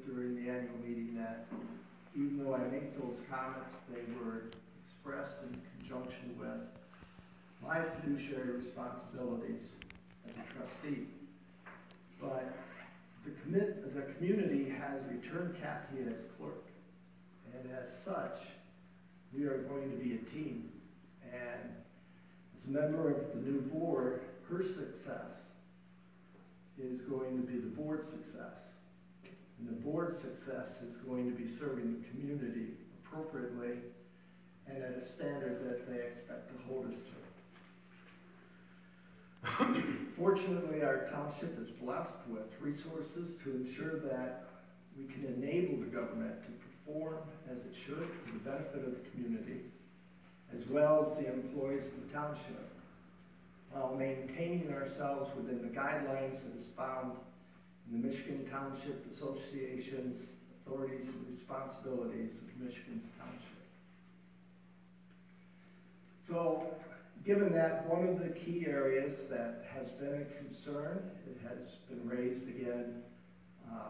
during the annual meeting that even though I make those comments, they were expressed in conjunction with my fiduciary responsibilities as a trustee. But the community has returned Kathy as clerk, and as such, we are going to be a team. And as a member of the new board, her success is going to be the board's success. And the board's success is going to be serving the community appropriately and at a standard that they expect to hold us to. Fortunately, our township is blessed with resources to ensure that we can enable the government to perform as it should for the benefit of the community, as well as the employees of the township, while maintaining ourselves within the guidelines that is found in the Michigan Township Association's authorities and responsibilities of Michigan's township. So, given that one of the key areas that has been a concern, it has been raised again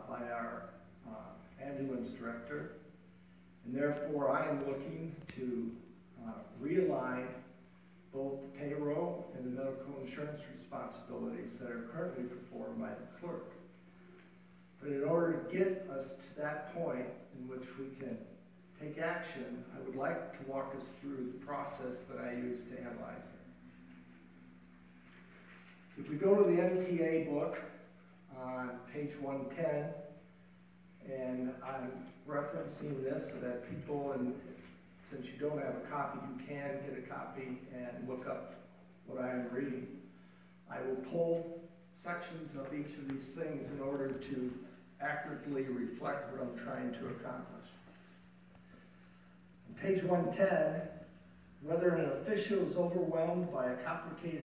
by our ambulance director, and therefore I am looking to realign both the payroll and the medical insurance responsibilities that are currently performed by the clerk. But in order to get us to that point in which we can take action, I would like to walk us through the process that I use to analyze it. If we go to the MTA book on page 110, and I'm referencing this so that people, and since you don't have a copy, you can get a copy and look up what I am reading. I will pull sections of each of these things in order to accurately reflect what I'm trying to accomplish. On page 110, whether an official is overwhelmed by a complicated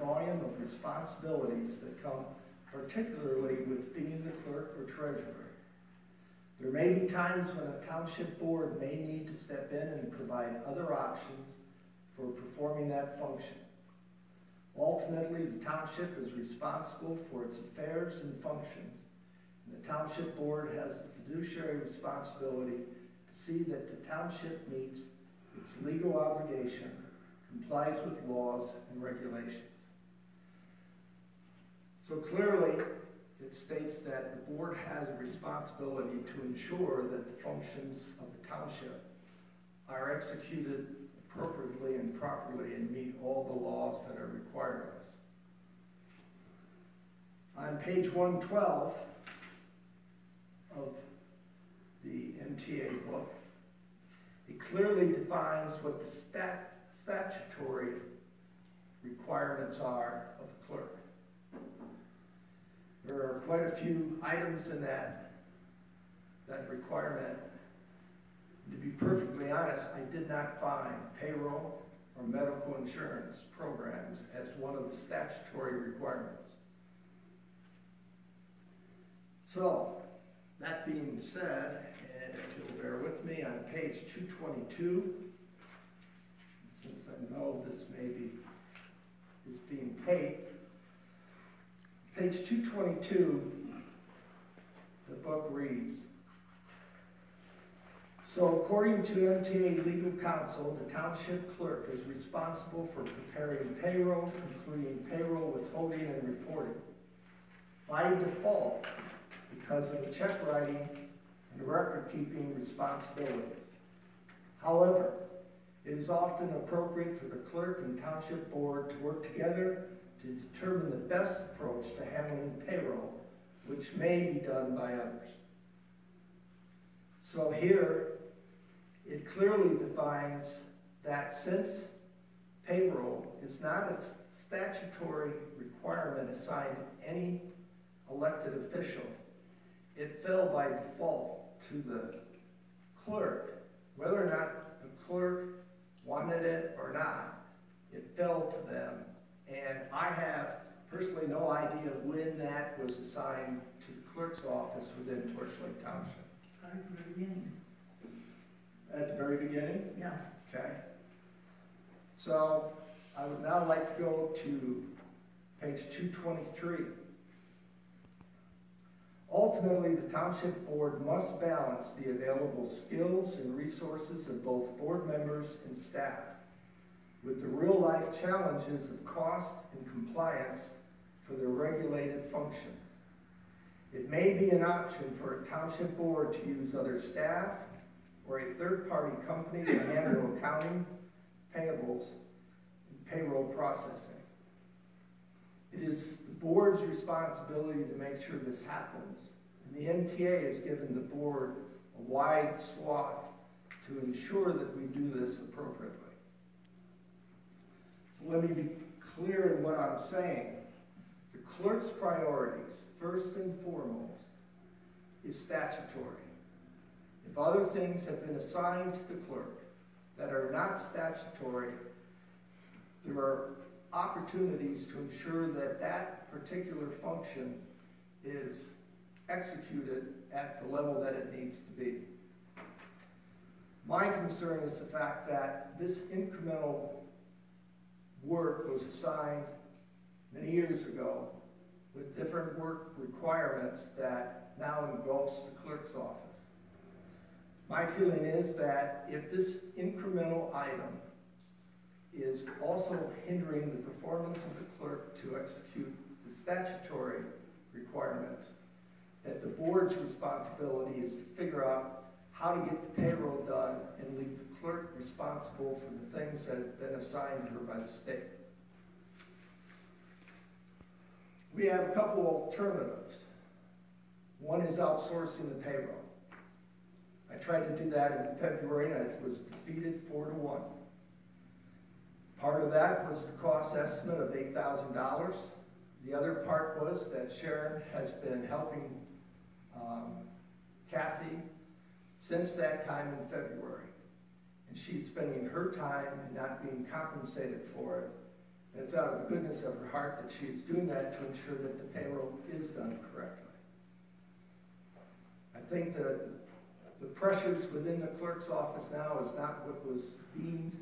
volume of responsibilities that come particularly with being the clerk or treasurer. There may be times when a township board may need to step in and provide other options for performing that function. Ultimately, the township is responsible for its affairs and functions, and the township board has the fiduciary responsibility to see that the township meets its legal obligation, complies with laws and regulations. So clearly, it states that the board has a responsibility to ensure that the functions of the township are executed appropriately and properly and meet all the laws that are required of us. On page 112 of the MTA book, it clearly defines what the statutory requirements are of the clerk. There are quite a few items in that requirement. To be perfectly honest, I did not find payroll or medical insurance programs as one of the statutory requirements. So, that being said, and if you'll bear with me, on page 222, since I know this maybe is being taped, page 222, the book reads, so according to MTA legal counsel, the township clerk is responsible for preparing payroll, including payroll withholding and reporting, by default because of the check writing and record keeping responsibilities. However, it is often appropriate for the clerk and township board to work together to determine the best approach to handling payroll, which may be done by others. So here, it clearly defines that since payroll is not a statutory requirement assigned to any elected official, it fell by default to the clerk. Whether or not the clerk wanted it or not, it fell to them. And I have personally no idea when that was assigned to the clerk's office within Torch Lake Township. At the very beginning. At the very beginning? Yeah. Okay. So I would now like to go to page 223. Ultimately, the township board must balance the available skills and resources of both board members and staff with the real-life challenges of cost and compliance for their regulated functions. It may be an option for a township board to use other staff or a third-party company to handle accounting, payables, and payroll processing. It is the board's responsibility to make sure this happens, and the MTA has given the board a wide swath to ensure that we do this appropriately. So let me be clear in what I'm saying. The clerk's priorities, first and foremost, is statutory. If other things have been assigned to the clerk that are not statutory, there are opportunities to ensure that that particular function is executed at the level that it needs to be. My concern is the fact that this incremental work was assigned many years ago with different work requirements that now engulfs the clerk's office. My feeling is that if this incremental item is also hindering the performance of the clerk to execute the statutory requirements, that the board's responsibility is to figure out how to get the payroll done and leave the clerk responsible for the things that have been assigned to her by the state. We have a couple alternatives. One is outsourcing the payroll. I tried to do that in February and it was defeated 4-1. Part of that was the cost estimate of $8,000. The other part was that Sharon has been helping Kathy since that time in February. And she's spending her time and not being compensated for it. And it's out of the goodness of her heart that she is doing that to ensure that the payroll is done correctly. I think that the pressures within the clerk's office now is not what was deemed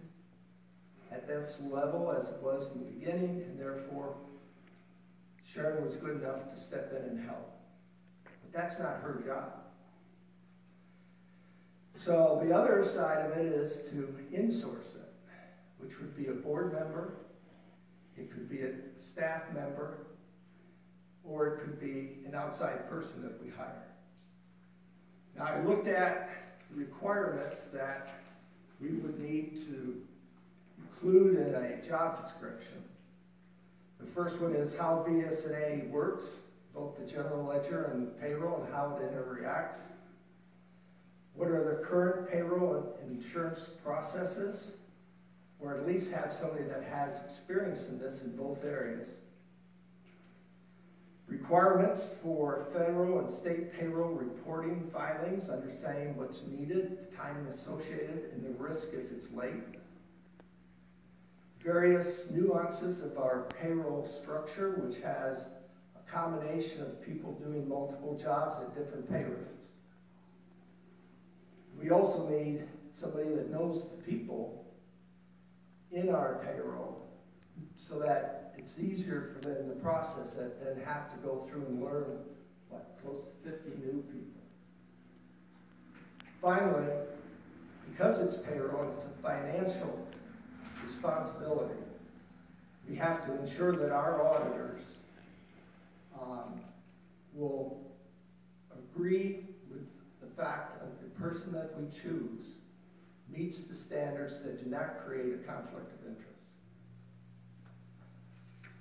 at this level as it was in the beginning, and therefore Sharon was good enough to step in and help. But that's not her job. So the other side of it is to insource it, which would be a board member, it could be a staff member, or it could be an outside person that we hire. Now I looked at the requirements that we would need to include in a job description. The first one is how BS&A works, both the general ledger and the payroll, and how it interacts. What are the current payroll and insurance processes? Or at least have somebody that has experience in this in both areas. Requirements for federal and state payroll reporting filings, understanding what's needed, the time associated, and the risk if it's late. Various nuances of our payroll structure, which has a combination of people doing multiple jobs at different pay rates. We also need somebody that knows the people in our payroll so that it's easier for them to process it than have to go through and learn, close to 50 new people. Finally, because it's payroll and it's a financial responsibility, we have to ensure that our auditors will agree with the fact of the person that we choose meets the standards that do not create a conflict of interest.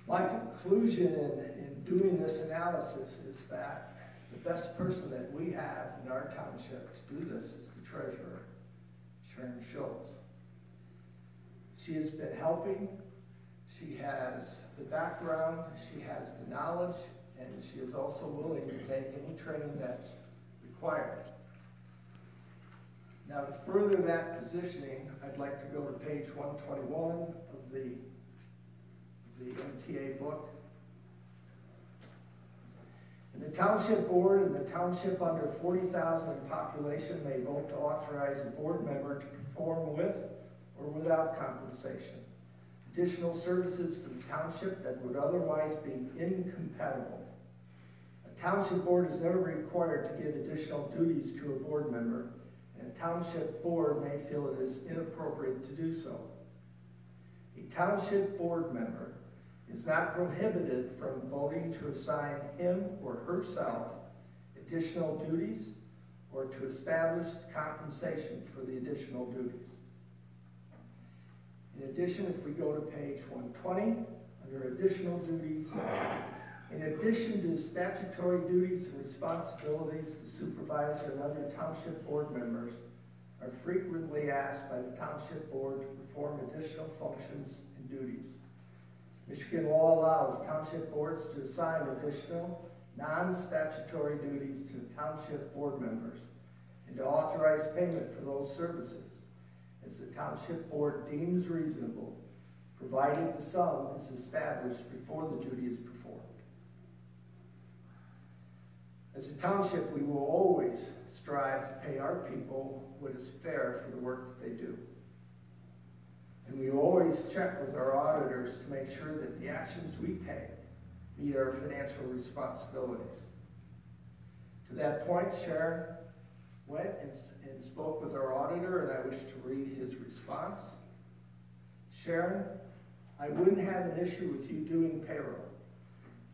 My conclusion in doing this analysis is that the best person that we have in our township to do this is the treasurer, Sharon Schultz. She has been helping, she has the background, she has the knowledge, and she is also willing to take any training that's required. Now, to further that positioning, I'd like to go to page 121 of the MTA book. And the township board and the township under 40,000 in population may vote to authorize a board member to perform with or without compensation additional services for the township that would otherwise be incompatible. A township board is never required to give additional duties to a board member, and a township board may feel it is inappropriate to do so. A township board member is not prohibited from voting to assign him or herself additional duties or to establish compensation for the additional duties. In addition, if we go to page 120, under additional duties, in addition to statutory duties and responsibilities, the supervisor and other township board members are frequently asked by the township board to perform additional functions and duties. Michigan law allows township boards to assign additional non-statutory duties to township board members and to authorize payment for those services as the township board deems reasonable, provided the sum is established before the duty is performed. As a township, we will always strive to pay our people what is fair for the work that they do. And we always check with our auditors to make sure that the actions we take meet our financial responsibilities. To that point, Sharon went and spoke with our auditor, and I wish to read his response. Sharon, I wouldn't have an issue with you doing payroll.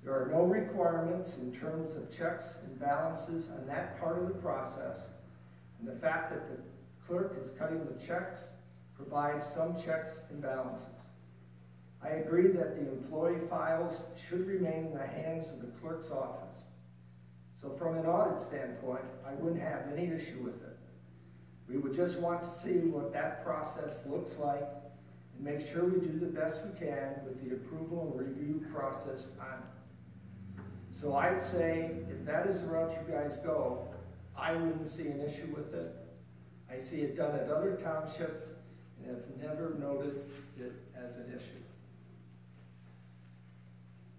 There are no requirements in terms of checks and balances on that part of the process, and the fact that the clerk is cutting the checks provides some checks and balances. I agree that the employee files should remain in the hands of the clerk's office. So from an audit standpoint, I wouldn't have any issue with it. We would just want to see what that process looks like and make sure we do the best we can with the approval and review process on it. So I'd say if that is the route you guys go, I wouldn't see an issue with it. I see it done at other townships and have never noted it as an issue.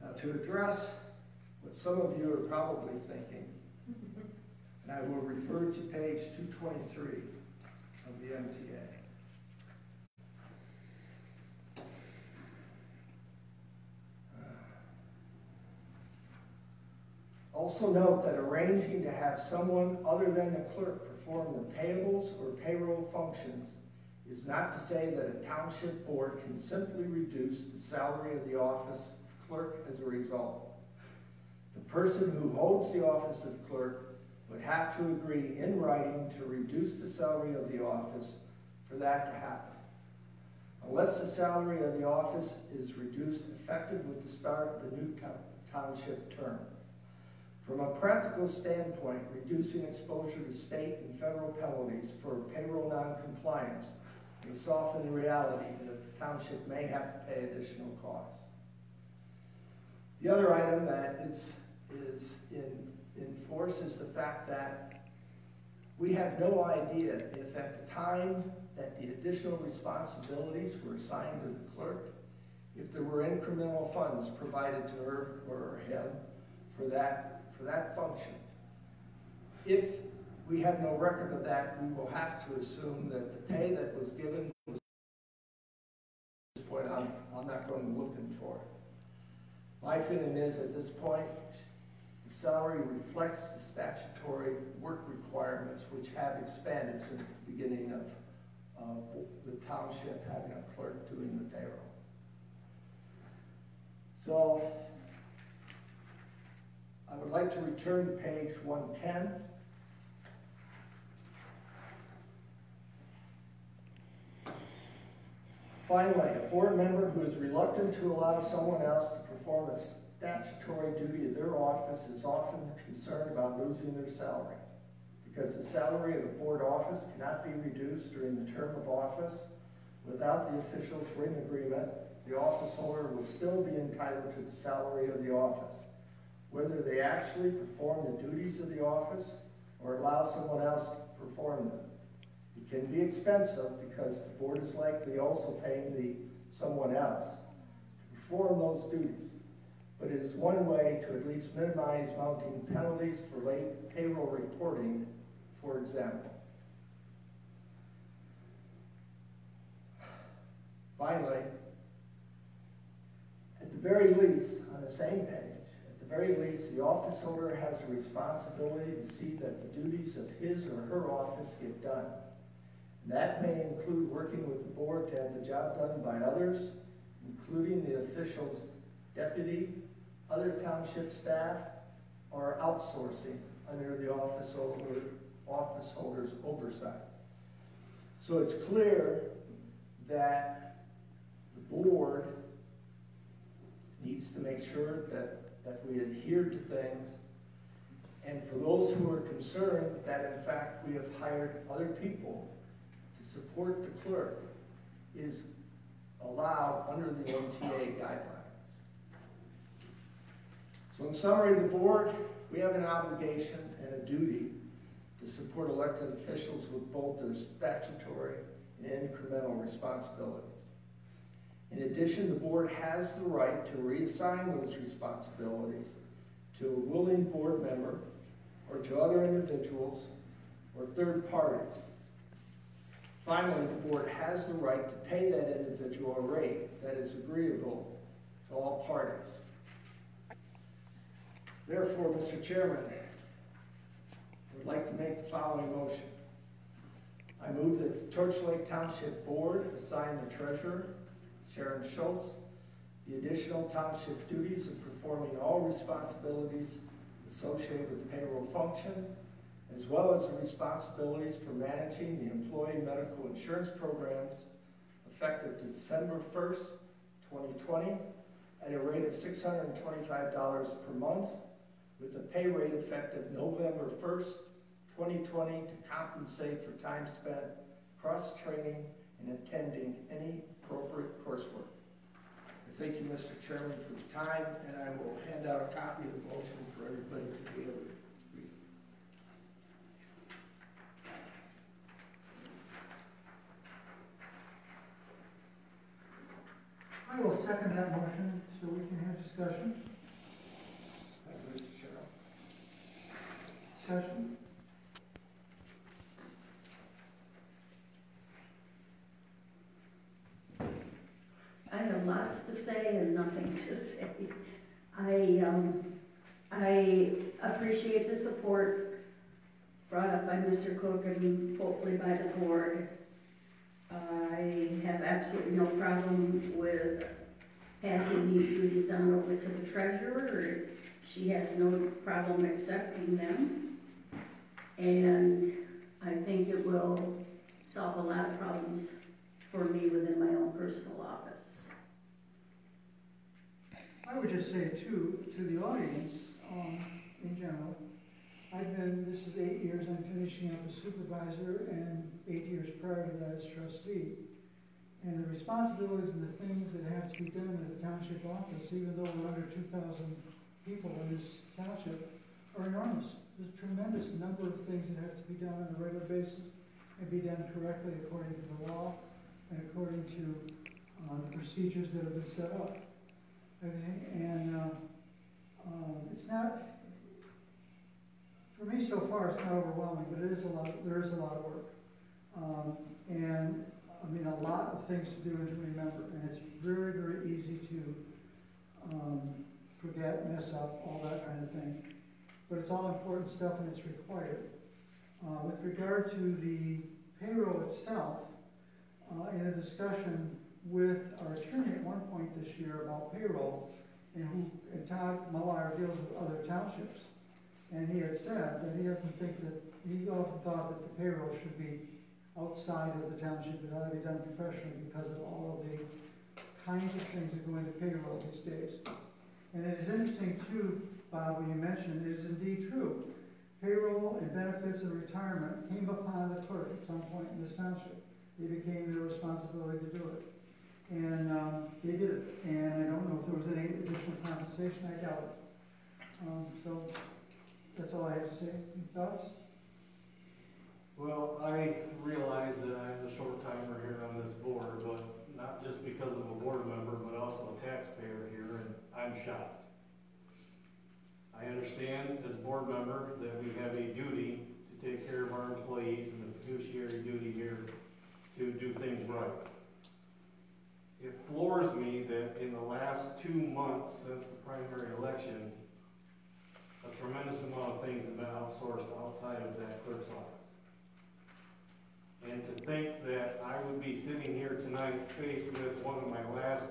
Now, to address what some of you are probably thinking, and I will refer to page 223 of the MTA. Also note that arranging to have someone other than the clerk perform the payables or payroll functions is not to say that a township board can simply reduce the salary of the office of clerk as a result. The person who holds the office of clerk would have to agree in writing to reduce the salary of the office for that to happen. Unless the salary of the office is reduced effective with the start of the new township term. From a practical standpoint, reducing exposure to state and federal penalties for payroll non-compliance may soften the reality that the township may have to pay additional costs. The other item that is in force is the fact that we have no idea if at the time that the additional responsibilities were assigned to the clerk, if there were incremental funds provided to her or him for that function. If we have no record of that, we will have to assume that the pay that was given was at this point, I'm not going looking for it. My feeling is at this point, the salary reflects the statutory work requirements which have expanded since the beginning of the township having a clerk doing the payroll. So I would like to return to page 110. Finally, a board member who is reluctant to allow someone else to perform a statutory duty of their office is often concerned about losing their salary. Because the salary of the board office cannot be reduced during the term of office, without the official's written agreement, the office holder will still be entitled to the salary of the office, whether they actually perform the duties of the office or allow someone else to perform them. It can be expensive because the board is likely also paying someone else to perform those duties, but it is one way to at least minimize mounting penalties for late payroll reporting, for example. Finally, at the very least, on the same page, at the very least, the office holder has a responsibility to see that the duties of his or her office get done. And that may include working with the board to have the job done by others, including the official's deputy, other township staff, or outsourcing under the office holder's oversight. So it's clear that the board needs to make sure that we adhere to things. And for those who are concerned that in fact we have hired other people to support the clerk, it is allowed under the MTA guidelines. So in summary, the board, we have an obligation and a duty to support elected officials with both their statutory and incremental responsibilities. In addition, the board has the right to reassign those responsibilities to a willing board member or to other individuals or third parties. Finally, the board has the right to pay that individual a rate that is agreeable to all parties. Therefore, Mr. Chairman, I would like to make the following motion. I move that the Torch Lake Township Board assign the treasurer, Sharon Schultz, the additional township duties of performing all responsibilities associated with the payroll function, as well as the responsibilities for managing the employee medical insurance programs effective December 1st, 2020, at a rate of $625 per month, with a pay rate effective November 1st, 2020 to compensate for time spent cross-training and attending any appropriate coursework. I thank you, Mr. Chairman, for the time, and I will hand out a copy of the motion for everybody to be able to read. I will second that motion so we can have discussion. Thank you, Mr. Chairman. Discussion? I have lots to say and nothing to say. I appreciate the support brought up by Mr. Cook and hopefully by the board. I have absolutely no problem with passing these duties on over to the treasurer, or if she has no problem accepting them. And I think it will solve a lot of problems for me within my own personal office. I would just say too, to the audience, in general, this is 8 years, I'm finishing up as supervisor, and 8 years prior to that as trustee. And the responsibilities and the things that have to be done in the township office, even though we're under 2,000 people in this township, are enormous. There's a tremendous number of things that have to be done on a regular basis and be done correctly according to the law and according to the procedures that have been set up. Okay? And it's not, for me so far, it's not overwhelming, but it is a lot. There is a lot of work, and I mean a lot of things to do and to remember. And it's very, very easy to forget, mess up, all that kind of thing. But it's all important stuff, and it's required. With regard to the payroll itself, in a discussion with our attorney at one point this year about payroll, and Todd Mullar deals with other townships, and he had said that he doesn't think that, he often thought that the payroll should be outside of the township, it ought to be done professionally because of all of the kinds of things that go into payroll these days. And it is interesting too, Bob, when you mentioned, it is indeed true. Payroll and benefits and retirement came upon the clerk at some point in this township. It became their responsibility to do it. And they did it. And I don't know if there was any additional compensation, I doubt it. So that's all I have to say. Any thoughts? Well, I realize that I'm the short timer here on this board, but not just because of a board member, but also a taxpayer here, and I'm shocked. I understand as a board member that we have a duty to take care of our employees and the fiduciary duty here to do things right. It floors me that in the last 2 months since the primary election, a tremendous amount of things have been outsourced outside of that clerk's office. And to think that I would be sitting here tonight faced with one of my last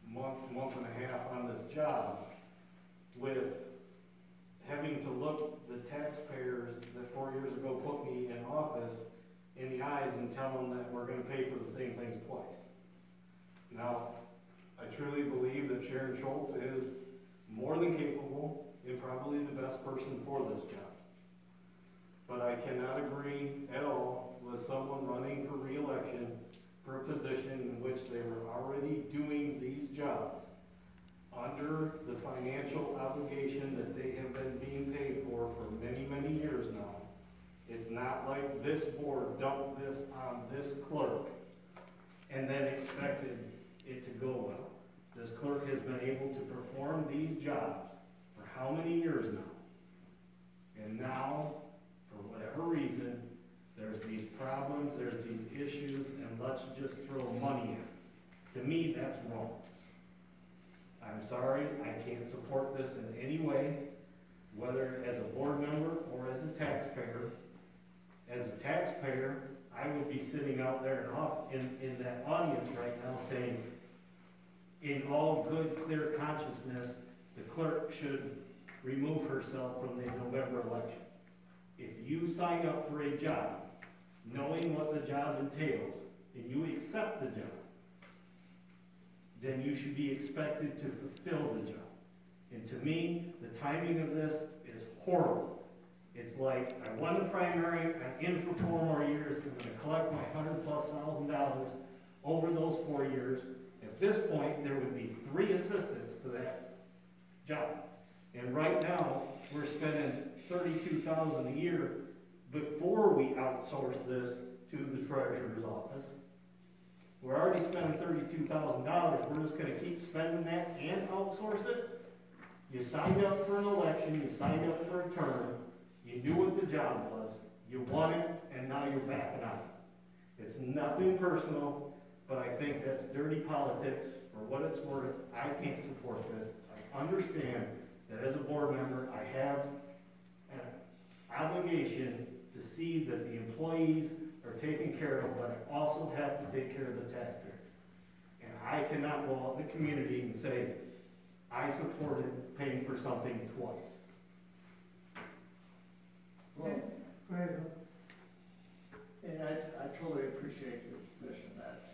month and a half on this job, with having to look the taxpayers that 4 years ago put me in office in the eyes and tell them that we're gonna pay for the same things twice. Now, I truly believe that Sharon Schultz is more than capable and probably the best person for this job. But I cannot agree at all with someone running for re-election for a position in which they were already doing these jobs under the financial obligation that they have been being paid for many, many years now. It's not like this board dumped this on this clerk and then expected it to go well. This clerk has been able to perform these jobs for how many years now? And now, for whatever reason, there's these problems, there's these issues, and let's just throw money in. To me, that's wrong. I'm sorry, I can't support this in any way, whether as a board member or as a taxpayer. As a taxpayer, I would be sitting out there in that audience right now saying, in all good, clear consciousness, the clerk should remove herself from the November election. If you sign up for a job, knowing what the job entails, and you accept the job, then you should be expected to fulfill the job. And to me, the timing of this is horrible. It's like, I won the primary, I'm in for 4 more years, I'm gonna collect my $100,000+ over those 4 years. At this point, there would be 3 assistants to that job. And right now, we're spending $32,000 a year before we outsource this to the treasurer's office. We're already spending $32,000, we're just gonna keep spending that and outsource it? You signed up for an election, you signed up for a term, you knew what the job was, you won it, and now you're backing out. It's nothing personal, but I think that's dirty politics. For what it's worth, I can't support this. I understand that as a board member, I have an obligation to see that the employees are taken care of, but I also have to take care of the taxpayer. And I cannot go out in the community and say, I supported paying for something twice. Well, Go ahead. and I totally appreciate your position. That's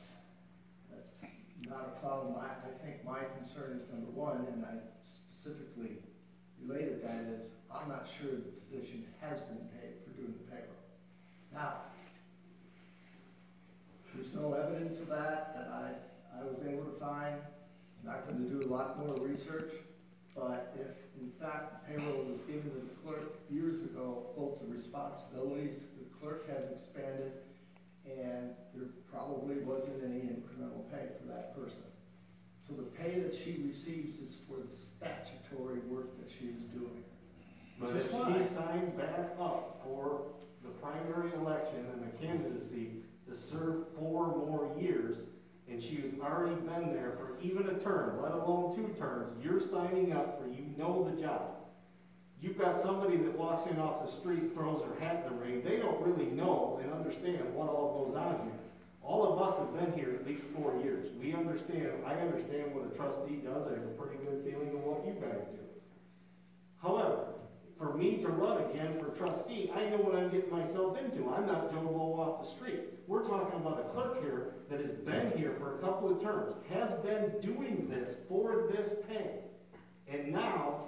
not a problem. I think my concern is number one, and I specifically related that is, I'm not sure the position has been paid for doing the payroll. Now, there's no evidence of that I was able to find. I'm not going to do a lot more research, but if in fact the payroll was given to the clerk years ago, both the responsibilities the clerk has expanded, and there probably wasn't any incremental pay for that person. So the pay that she receives is for the statutory work that she is doing. But if she signed back up for the primary election and the candidacy to serve 4 more years, and she has already been there for even a term, let alone 2 terms, you're signing up for, you know the job. You've got somebody that walks in off the street, throws her hat in the ring, they don't really know and understand what all goes on here. All of us have been here at least 4 years. We understand, I understand what a trustee does, I have a pretty good feeling of what you guys do. However, for me to run again for trustee, I know what I'm getting myself into. I'm not Joe Blow off the street. We're talking about a clerk here that has been here for a couple of terms, has been doing this for this pay. And now,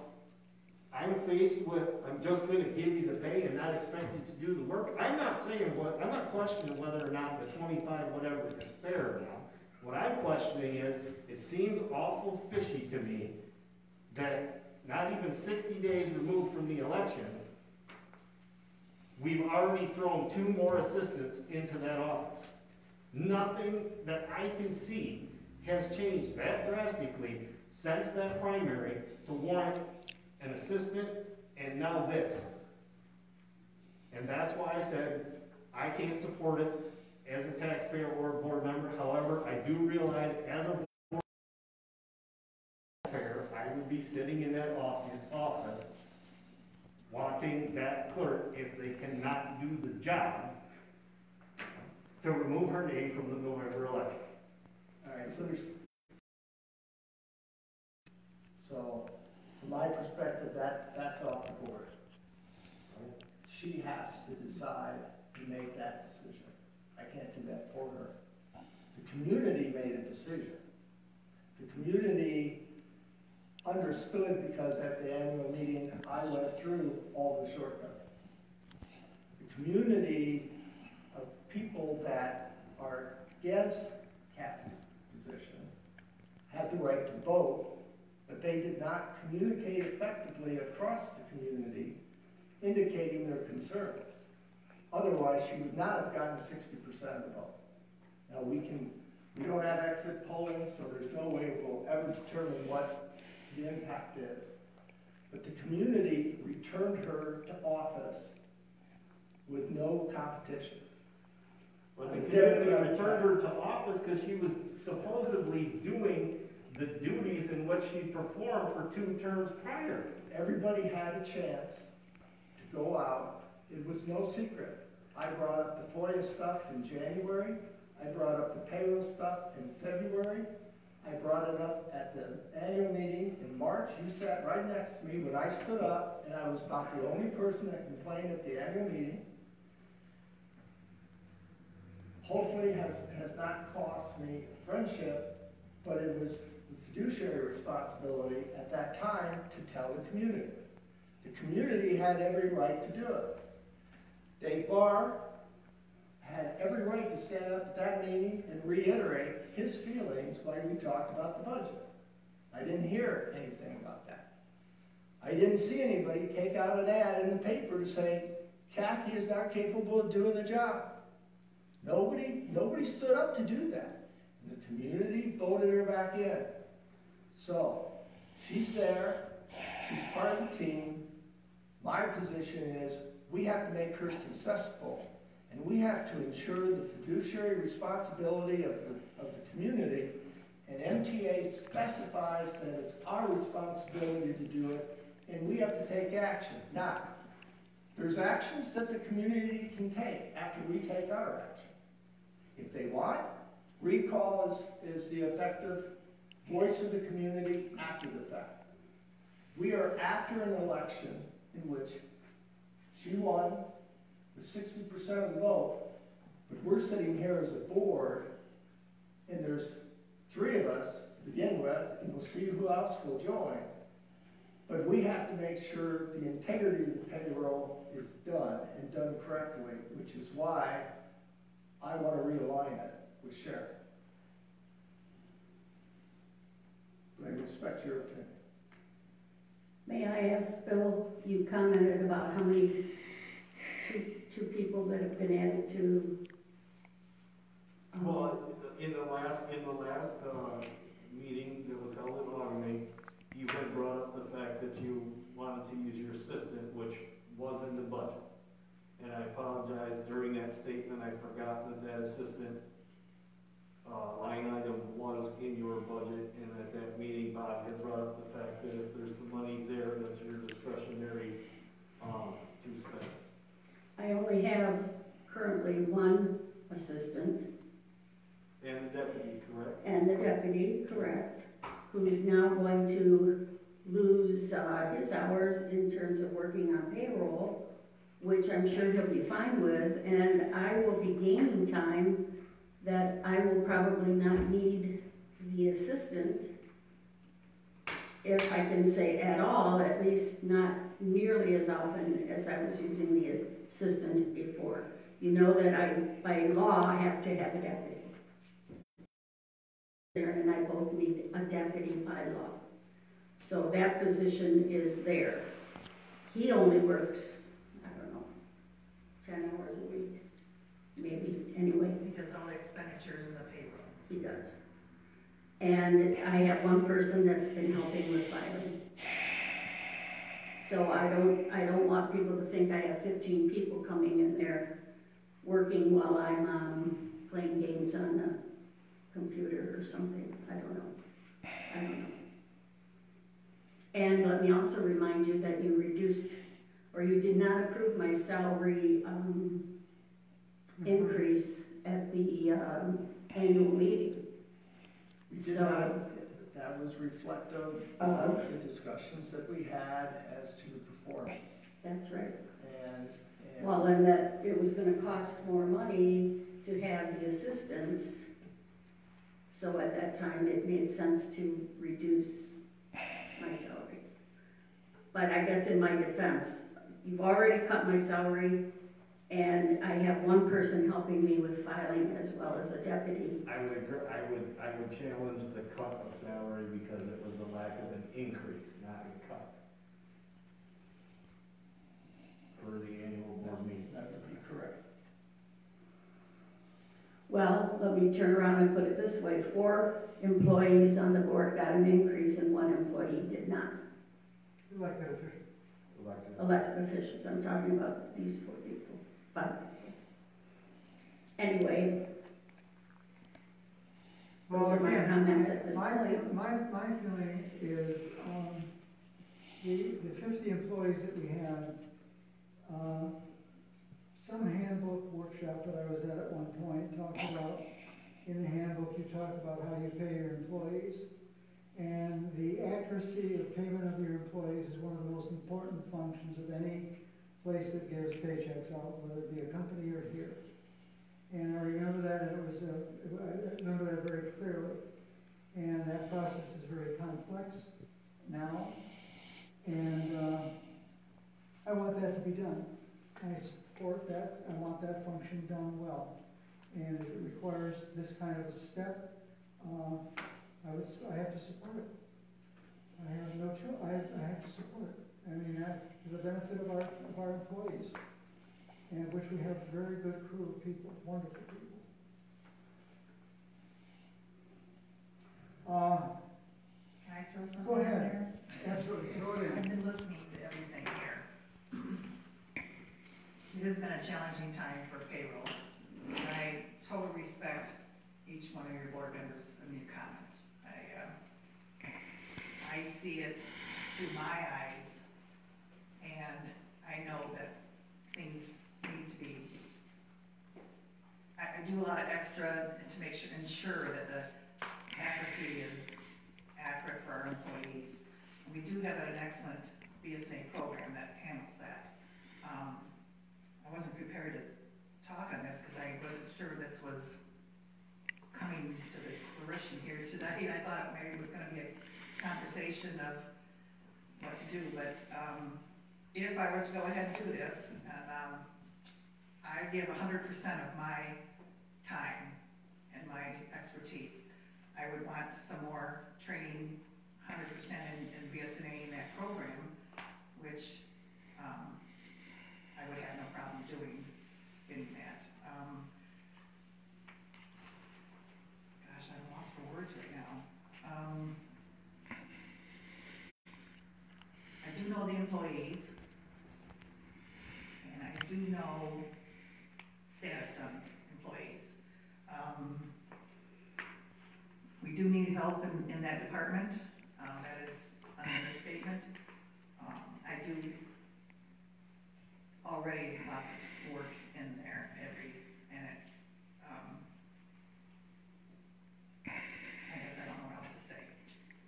I'm faced with, I'm just going to give you the pay and not expect you to do the work. I'm not saying I'm not questioning whether or not the 25 whatever is fair now. What I'm questioning is, it seems awful fishy to me that not even 60 days removed from the election, we've already thrown 2 more assistants into that office. Nothing that I can see has changed that drastically since that primary to warrant an assistant and now this. And that's why I said I can't support it as a taxpayer or a board member. However, I do realize as a I would be sitting in that office wanting that clerk, if they cannot do the job, to remove her name from the November election. All right, so from my perspective, that's off the board. She has to decide to make that decision. I can't do that for her. The community made a decision. The community understood because at the annual meeting, I went through all the shortcomings. The community of people that are against Kathy's position had the right to vote, but they did not communicate effectively across the community, indicating their concerns. Otherwise, she would not have gotten 60% of the vote. Now, we don't have exit polling, so there's no way we'll ever determine what the impact is. But the community returned her to office with no competition. But the community returned her to office because she was supposedly doing the duties in what she performed for 2 terms prior. Everybody had a chance to go out. It was no secret. I brought up the FOIA stuff in January. I brought up the payroll stuff in February. I brought it up at the annual meeting in March. You sat right next to me when I stood up, and I was about the only person that complained at the annual meeting. Hopefully has not cost me friendship, but it was the fiduciary responsibility at that time to tell the community. The community had every right to do it. Dave Barr had every right to stand up at that meeting and reiterate his feelings when we talked about the budget. I didn't hear anything about that. I didn't see anybody take out an ad in the paper to say, Kathy is not capable of doing the job. Nobody stood up to do that. And the community voted her back in. So, she's there, she's part of the team. My position is we have to make her successful, and we have to ensure the fiduciary responsibility of the community, and MTA specifies that it's our responsibility to do it, and we have to take action. Now, there's actions that the community can take after we take our action. If they want, recall is the effective voice of the community after the fact. We are after an election in which she won with 60% of the vote, but we're sitting here as a board, and there's 3 of us to begin with, and we'll see who else will join. But we have to make sure the integrity of the payroll is done, and done correctly, which is why I want to realign it with Sharon. But I respect your opinion. May I ask, Bill, you commented about how many, two people that have been added to. Well, in the last meeting that was held in Laramie, you had brought up the fact that you wanted to use your assistant, which was in the budget. And I apologize, during that statement, I forgot that assistant line item was in your budget, and at that meeting, Bob had brought up the fact that if there's the money there, that's your discretionary to spend. I only have currently 1 assistant. And the deputy, correct? And the deputy, correct, who's now going to lose his hours in terms of working on payroll, which I'm sure he'll be fine with, and I will be gaining time that I will probably not need the assistant, if I can say at all, at least not nearly as often as I was using the assistant before. You know that I, by law, have to have a deputy. Sharon and I both need a deputy by law. So that position is there. He only works, I don't know, 10 hours a week, maybe, anyway. He does all the expenditures and the payroll. He does. And I have 1 person that's been helping with filing. So I don't want people to think I have 15 people coming in there working while I'm playing games on the computer or something. I don't know. And let me also remind you that you reduced or you did not approve my salary, increase at the, annual meeting. We did So- not, that was reflective of the discussions that we had as to the performance. That's right. And Well, and that it was gonna cost more money to have the assistants. So at that time, it made sense to reduce my salary. But I guess in my defense, you've already cut my salary, and I have one person helping me with filing as well as a deputy. I would agree, I would challenge the cut of salary because it was a lack of an increase, not a cut. For the annual board meeting. that would be correct. Well, let me turn around and put it this way, 4 employees on the board got an increase and 1 employee did not. Elected official. Elected officials, I'm talking about these 4 people, 5 people. Anyway, those Well, are my again, comments at this my point. feeling is, the 50 employees that we have, some handbook workshop that I was at one point talked about, in the handbook, you talk about how you pay your employees. And the accuracy of payment of your employees is one of the most important functions of any place that gives paychecks out, whether it be a company or here. And I remember that, and I remember that very clearly. And that process is very complex now, and I want that to be done. I support that, I want that function done well. And if it requires this kind of a step, I have to support it. I have no choice, I have to support it. I mean, that, for the benefit of our employees, and which we have a very good crew of people, wonderful people. Can I throw something Go in ahead. there? Absolutely, throw it I've in. been listening to everything here. It has been a challenging time for payroll. And I totally respect each one of your board members and your comments. I see it through my eyes, and I know that things need to be, I do a lot of extra to make sure, ensure that the accuracy is accurate for our employees. And we do have an excellent BSNA program that handles that. I wasn't prepared to talk on this because I wasn't sure this was coming to this fruition here today. I thought maybe it was going to be a conversation of what to do, but if I was to go ahead and do this, and I give 100% of my time and my expertise, I would want some more training, 100% in BSNA in that program, which I would have no problem doing that. Gosh, I'm lost for words right now. I do know the employees, and I do know status on employees. We do need help in that department. That is an understatement. I do already lots of work in there and it's, I guess I don't know what else to say.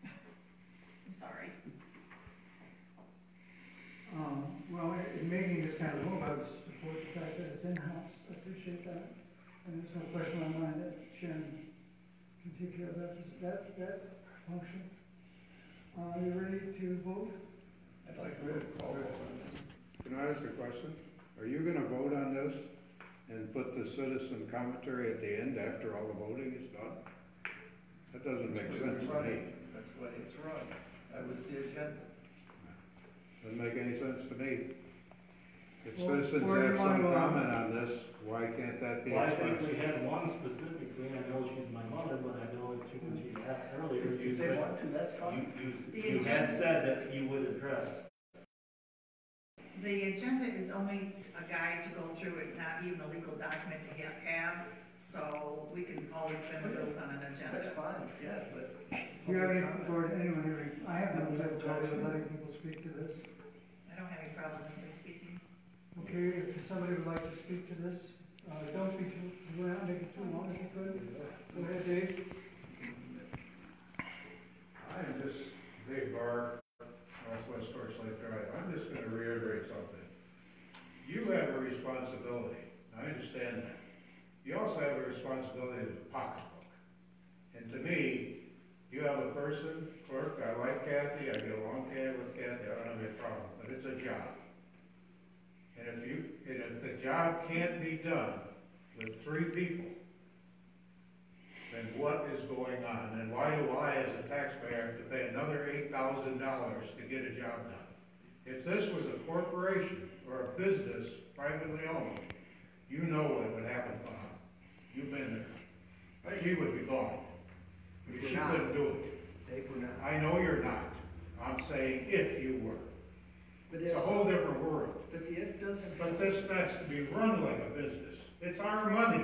I'm sorry. Well, in making this kind of move, I would support the fact that it's in-house. I appreciate that. And there's no question in my mind that Sharon can take care of that function. Are you ready to vote? I'd like to call on this. Can I ask a question? Are you gonna vote on this and put the citizen commentary at the end after all the voting is done? That doesn't make sense to me. That's the way it's run. That was the agenda. Doesn't make any sense to me. If Well, citizens or you have wanna some go on? comment on this, why can't that be Well, I think we expressed? had one specifically, I know she's my mother, but I know that when she asked earlier, you If they said, want to, that's fine. you had said that you would address. The agenda is only a guide to go through, it's not even a legal document to have, so we can always spend those on an agenda. That's fine, yeah, but. Do you have any, or anyone here? I have no difficulty with letting people speak to this. I don't have any problem with anybody speaking Okay, if somebody would like to speak to this, don't be too, go out and make it too long if you could. Go ahead, Dave. I'm just Dave Barr, Northwest Torch Lake Drive. I'm just going to reiterate something. You have a responsibility. I understand that. You also have a responsibility as a pocketbook. And to me, you have a person, clerk, I like Kathy, I get along with Kathy, I don't have any problem, but it's a job. And if the job can't be done with 3 people, then what is going on? And why do I, as a taxpayer, have to pay another $8,000 to get a job done? If this was a corporation or a business privately owned, you know what would happen to her. You've been there. She would be gone. Because she couldn't do it. Dave, we're not. I know you're not. I'm saying if you were. But It's a whole different world. But the if doesn't. But this has to be run like a business. It's our money.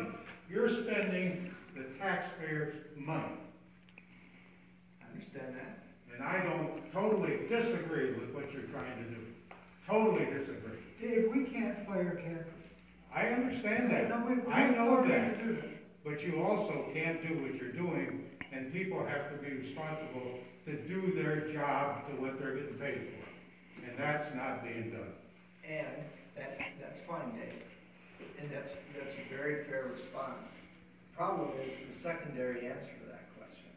You're spending the taxpayers' money. I understand that. And I don't totally disagree with what you're trying to do. Totally disagree. Dave, we can't fire Kathy. I understand that. No, we I know can't that. do that. But you also can't do what you're doing, and people have to be responsible to do their job to what they're getting paid for. And that's not being done. And that's fine, Dave. And that's a very fair response. The problem is the secondary answer to that question.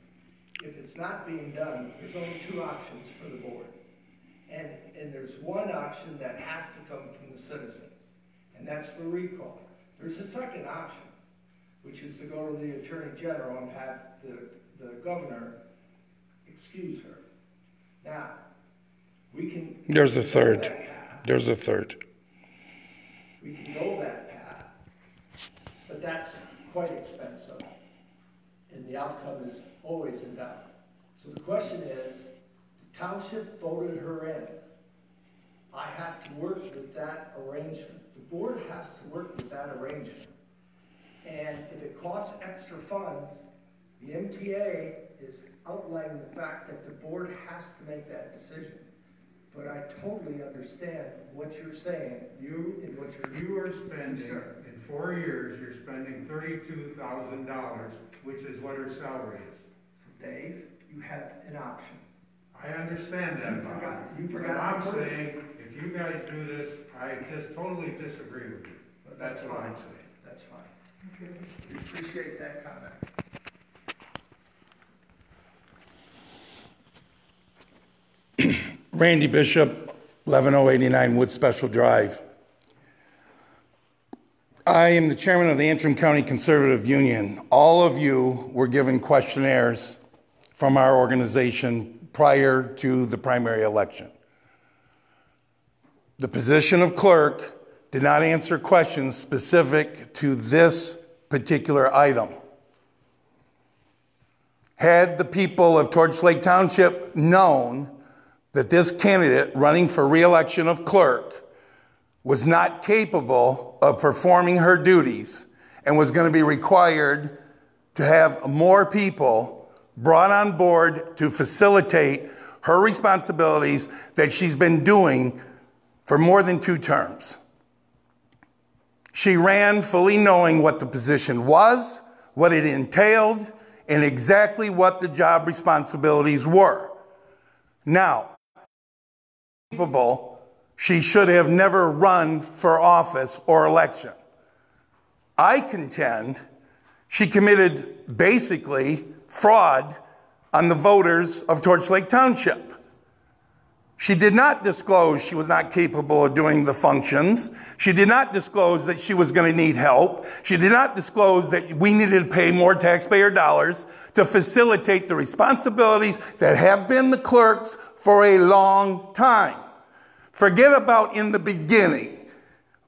If it's not being done, there's only 2 options for the board. And there's one option that has to come from the citizens, and that's the recall. There's a second option, which is to go to the Attorney General and have the governor excuse her. Now, we can. There's a third. go that path. There's a third. We can go that path, but that's quite expensive, and the outcome is always in doubt. So the question is, the township voted her in. I have to work with that arrangement. The board has to work with that arrangement. And if it costs extra funds, the MTA is outlining the fact that the board has to make that decision. But I totally understand what you're saying. You are spending, in 4 years, you're spending $32,000, which is what her salary is. So Dave, you have an option. I understand that, Bob. You forgot. But I'm saying, if you guys do this, I just totally disagree with you. But That's what I'm saying. That's fine. Okay. We appreciate that comment. Randy Bishop, 11089 Wood Special Drive. I am the chairman of the Antrim County Conservative Union. All of you were given questionnaires from our organization prior to the primary election. The position of clerk did not answer questions specific to this particular item. Had the people of Torch Lake Township known that this candidate running for re-election of clerk was not capable of performing her duties and was going to be required to have more people brought on board to facilitate her responsibilities that she's been doing for more than 2 terms. She ran fully knowing what the position was, what it entailed, and exactly what the job responsibilities were. Now, capable, she should have never run for office or election. I contend she committed basically fraud on the voters of Torch Lake Township. She did not disclose she was not capable of doing the functions. She did not disclose that she was going to need help. She did not disclose that we needed to pay more taxpayer dollars to facilitate the responsibilities that have been the clerk's for a long time. Forget about in the beginning,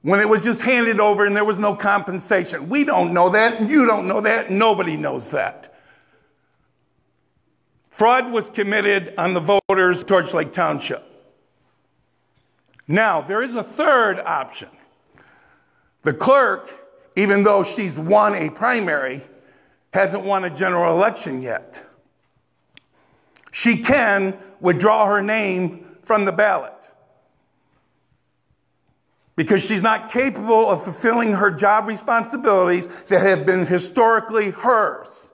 when it was just handed over and there was no compensation. We don't know that, and you don't know that, and nobody knows that. Fraud was committed on the voters of Torch Lake Township. Now, there is a third option. The clerk, even though she's won a primary, hasn't won a general election yet. She can withdraw her name from the ballot. because she's not capable of fulfilling her job responsibilities that have been historically hers.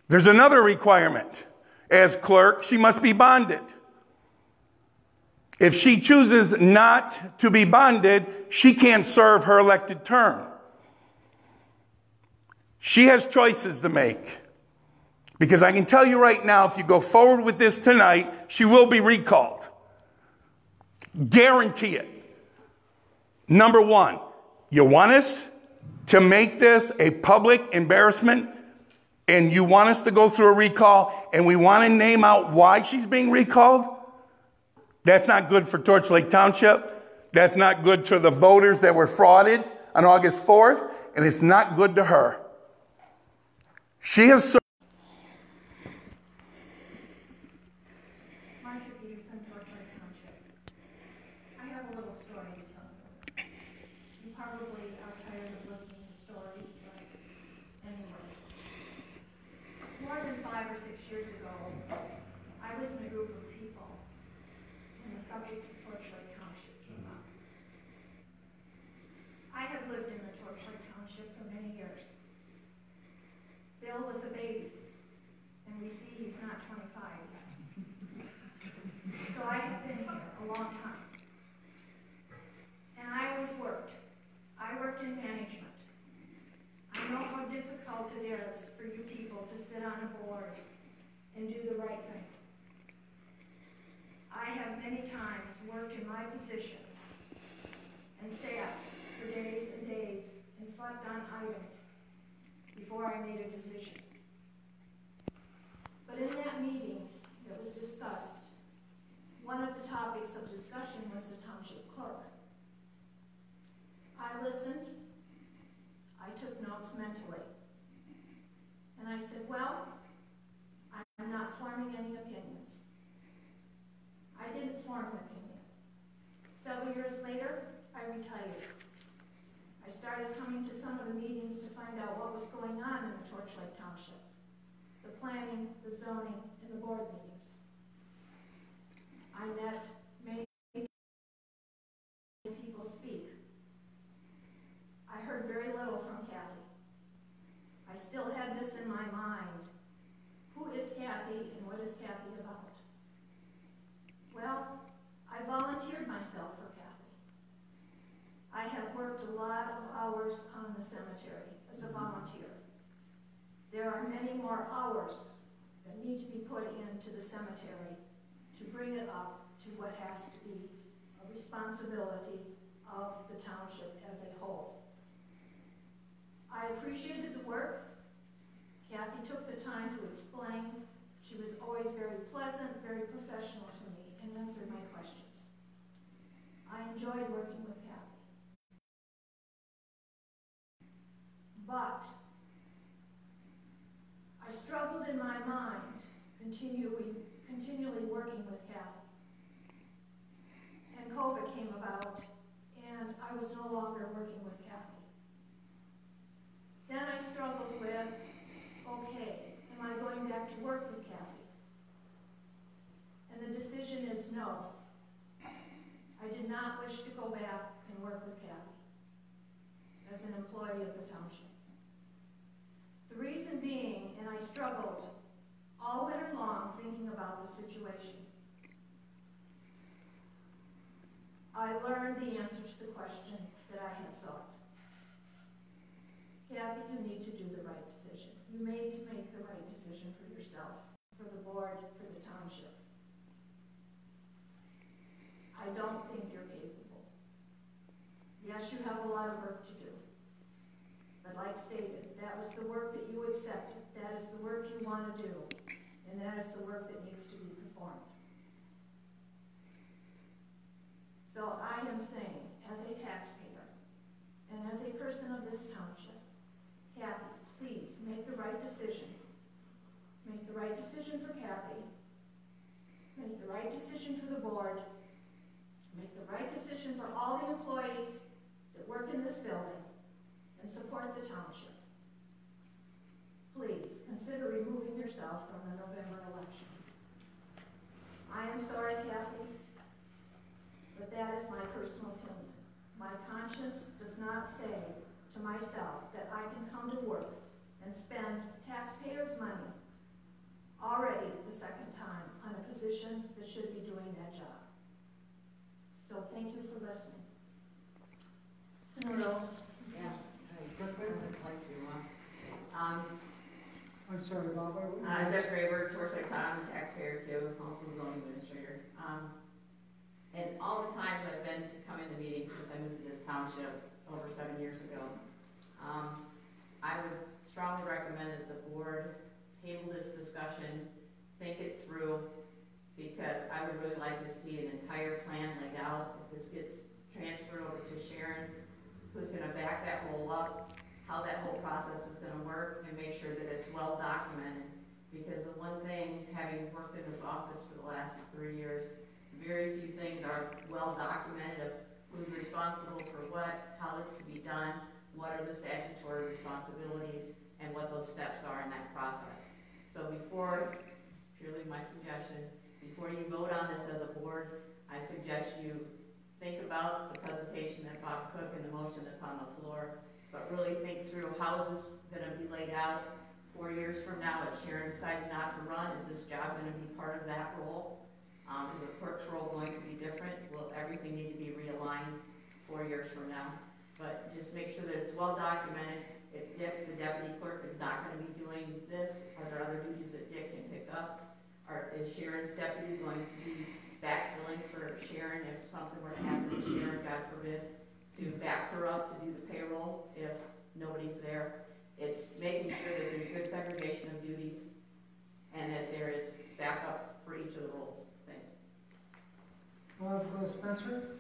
There's another requirement. As clerk, she must be bonded. If she chooses not to be bonded, she can't serve her elected term. She has choices to make. Because I can tell you right now, if you go forward with this tonight, she will be recalled. Guarantee it. Number one, you want us to make this a public embarrassment, and you want us to go through a recall, and we want to name out why she's being recalled? That's not good for Torch Lake Township. That's not good to the voters that were frauded on August 4th, and it's not good to her. She has probably are tired of listening to stories, but anyway. More than 5 or 6 years ago, I was in a group of people when the subject of Torch Lake Township came up. I have lived in the Torch Lake Township for many years. Bill was a baby, and we see he's not 25 yet. So I have been here a long time. And I always worked. I worked in management. I know how difficult it is for you people to sit on a board and do the right thing. I have many times worked in my position and sat for days and days and slept on items before I made a decision. But in that meeting that was discussed, one of the topics of discussion was the township clerk. I listened, I took notes mentally, and I said, well, I'm not forming any opinions. I didn't form an opinion. Several years later, I retired. I started coming to some of the meetings to find out what was going on in the Torch Lake Township, the planning, the zoning, and the board meetings. I met many people speak. I heard very little from Kathy. I still had this in my mind. Who is Kathy and what is Kathy about? Well, I volunteered myself for Kathy. I have worked a lot of hours on the cemetery as a volunteer. There are many more hours that need to be put into the cemetery to bring it up to what has to be a responsibility of the township as a whole. I appreciated the work. Kathy took the time to explain. She was always very pleasant, very professional to me, and answered my questions. I enjoyed working with Kathy. But I struggled in my mind continually working with Kathy. And COVID came about, and I was no longer working with Kathy. Then I struggled with, okay, am I going back to work with Kathy? And the decision is no. I did not wish to go back and work with Kathy as an employee of the township. The reason being, and I struggled all winter long thinking about the situation, I learned the answer to the question that I had sought. Kathy, you need to do the right decision. You need to make the right decision for yourself, for the board, for the township. I don't think you're capable. Yes, you have a lot of work to do. But like stated, that was the work that you accepted. That is the work you want to do. And that is the work that needs to be performed. So I am saying, as a taxpayer, and as a person of this township, Kathy, please make the right decision. Make the right decision for Kathy. Make the right decision for the board. Make the right decision for all the employees that work in this building and support the township. Please consider removing yourself from the November election. I am sorry, Kathy, but that is my personal conscience does not say to myself that I can come to work and spend taxpayers' money already the second time on a position that should be doing that job. So thank you for listening. Yeah, I'd like to, I'm sorry, Bob. Jeff Graber, Torch Lake Township taxpayer too, also zoning administrator. And all the times I've been to come into meetings since I moved to this township over 7 years ago, I would strongly recommend that the board table this discussion, think it through, because I would really like to see an entire plan laid out. If this gets transferred over to Sharon, who's gonna back that role up, how that whole process is gonna work, and make sure that it's well documented. Because the one thing, having worked in this office for the last 3 years, very few things are well documented of who's responsible for what, how it's to be done, what are the statutory responsibilities, and what those steps are in that process. So before, purely my suggestion, before you vote on this as a board, I suggest you think about the presentation that Bob Cook and the motion that's on the floor, but really think through how is this going to be laid out 4 years from now if Sharon decides not to run. Is this job going to be part of that role? Is the clerk's role going to be different? Will everything need to be realigned 4 years from now? But just make sure that it's well documented. If the deputy clerk is not going to be doing this, are there other duties that Dick can pick up? Or is Sharon's deputy going to be backfilling for Sharon if something were to happen to Sharon, God forbid, to back her up to do the payroll if nobody's there? It's making sure that there's good segregation of duties and that there is backup for each of the roles. Thanks. Spencer?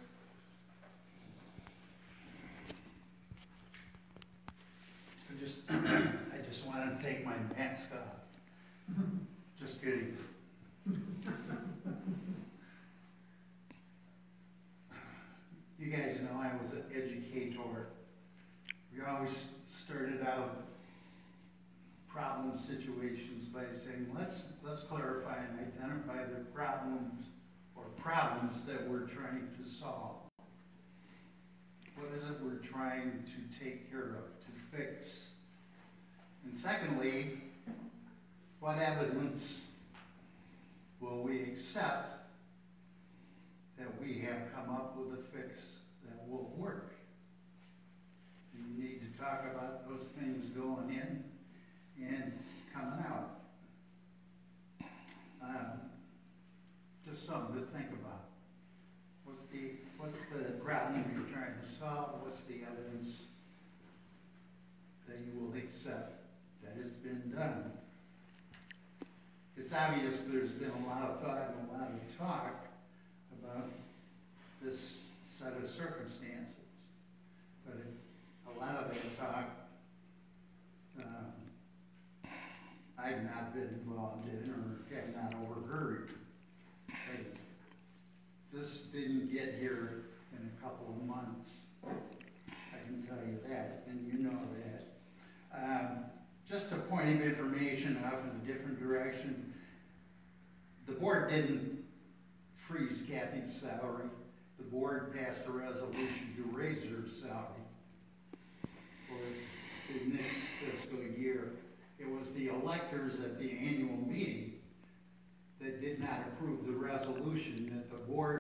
I just wanted to take my mask off. Just kidding. You guys know I was an educator. We always started out problem situations by saying, let's clarify and identify the problems or problems that we're trying to solve. What is it we're trying to take care of, to fix? And secondly, what evidence will we accept that we have come up with a fix that will work? You need to talk about those things going in and coming out. Just something to think about. What's the problem you're trying to solve? What's the evidence that you will accept that it's been done? It's obvious there's been a lot of thought and a lot of talk about this set of circumstances, but a lot of that talk I've not been involved in or have not overheard. This didn't get here in a couple of months. I can tell you that, and you know that. Just a point of information off in a different direction. The board didn't freeze Kathy's salary. The board passed a resolution to raise her salary for the next fiscal year. It was the electors at the annual meeting that did not approve the resolution that the board